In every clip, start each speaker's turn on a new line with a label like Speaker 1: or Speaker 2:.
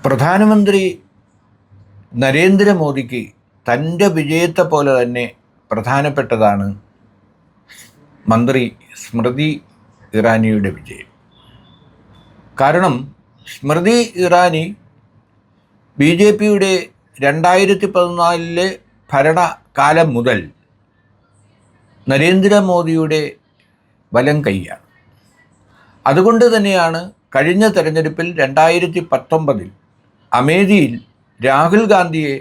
Speaker 1: പ്രധാനമന്ത്രി നരേന്ദ്രമോദിക്ക് തൻ്റെ വിജയത്തെ പോലെ തന്നെ പ്രധാനപ്പെട്ടതാണ് മന്ത്രി സ്മൃതി ഇറാനിയുടെ വിജയം. കാരണം സ്മൃതി ഇറാനി BJPയുടെ 2014 ഭരണകാലം മുതൽ നരേന്ദ്രമോദിയുടെ വലം കൈയാണ്. അതുകൊണ്ട് തന്നെയാണ് കഴിഞ്ഞ തെരഞ്ഞെടുപ്പിൽ 2019 അമേഠിയിൽ രാഹുൽ ഗാന്ധിയെ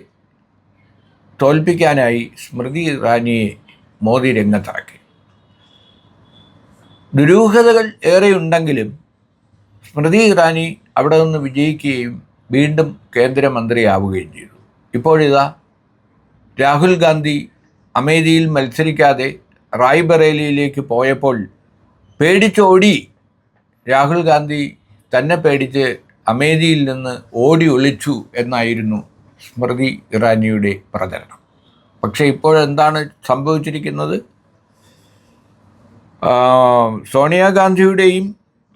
Speaker 1: തോൽപ്പിക്കാനായി സ്മൃതി ഇറാനിയെ മോദി രംഗത്തിറക്കി. ദുരൂഹതകൾ ഏറെയുണ്ടെങ്കിലും സ്മൃതി ഇറാനി അവിടെ നിന്ന് വിജയിക്കുകയും വീണ്ടും കേന്ദ്രമന്ത്രിയാവുകയും ചെയ്തു. ഇപ്പോഴിതാ രാഹുൽ ഗാന്ധി അമേഠിയിൽ മത്സരിക്കാതെ റായ്ബറേലിയിലേക്ക് പോയപ്പോൾ പേടിച്ചോടി രാഹുൽ ഗാന്ധി തന്നെ പേടിച്ച് അമേഠിയിൽ നിന്ന് ഓടി ഒളിച്ചു എന്നായിരുന്നു സ്മൃതി ഇറാനിയുടെ പ്രചരണം. പക്ഷേ ഇപ്പോഴെന്താണ് സംഭവിച്ചിരിക്കുന്നത്? സോണിയാഗാന്ധിയുടെയും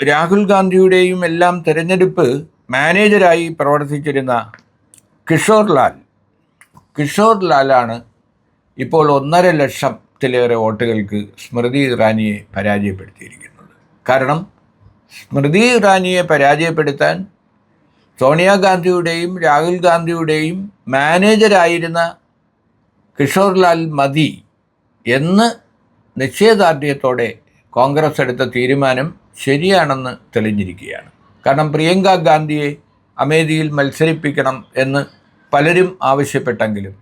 Speaker 1: രാഹുൽ ഗാന്ധിയുടെയും എല്ലാം തിരഞ്ഞെടുപ്പ് മാനേജരായി പ്രവർത്തിച്ചിരുന്ന കിഷോർ ലാലാണ് ഇപ്പോൾ 1.5 ലക്ഷത്തിലേറെ വോട്ടുകൾക്ക് സ്മൃതി ഇറാനിയെ പരാജയപ്പെടുത്തിയിരിക്കുന്നത്. കാരണം സ്മൃതി ഇറാനിയെ പരാജയപ്പെടുത്താൻ സോണിയാഗാന്ധിയുടെയും രാഹുൽ ഗാന്ധിയുടെയും മാനേജരായിരുന്ന കിഷോർ ലാൽ മതി എന്ന് നിശ്ചയദാർഢ്യത്തോടെ കോൺഗ്രസ് എടുത്ത തീരുമാനം ശരിയാണെന്ന് തെളിഞ്ഞിരിക്കുകയാണ്. കാരണം പ്രിയങ്ക ഗാന്ധിയെ അമേഠിയിൽ മത്സരിപ്പിക്കണം എന്ന് പലരും ആവശ്യപ്പെട്ടെങ്കിലും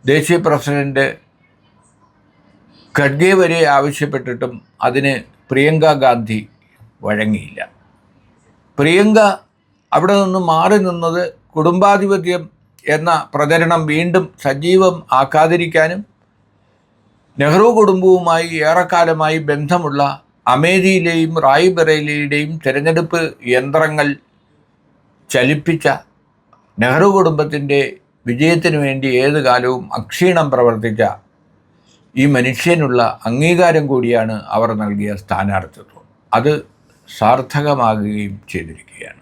Speaker 1: ദേശീയ പ്രസിഡന്റ് ഖഡ്ഗെ വരെ ആവശ്യപ്പെട്ടിട്ടും അതിന് പ്രിയങ്ക ഗാന്ധി വഴങ്ങിയില്ല. പ്രിയങ്ക അവിടെ നിന്ന് മാറി നിന്നത് കുടുംബാധിപത്യം എന്ന പ്രചരണം വീണ്ടും സജീവം ആക്കാതിരിക്കാനും നെഹ്റു കുടുംബവുമായി ഏറെക്കാലമായി ബന്ധമുള്ള അമേഠിയിലെയും റായ്ബറേലിയുടെയും തിരഞ്ഞെടുപ്പ് യന്ത്രങ്ങൾ ചലിപ്പിച്ച നെഹ്റു കുടുംബത്തിൻ്റെ വിജയത്തിനു വേണ്ടി ഏതു കാലവും അക്ഷീണം പ്രവർത്തിച്ച ഈ മനുഷ്യനുള്ള അംഗീകാരം കൂടിയാണ് അവർ നൽകിയ സ്ഥാനാർത്ഥിത്വം. അത് സാർത്ഥകമാകുകയും ചെയ്തിരിക്കുകയാണ്.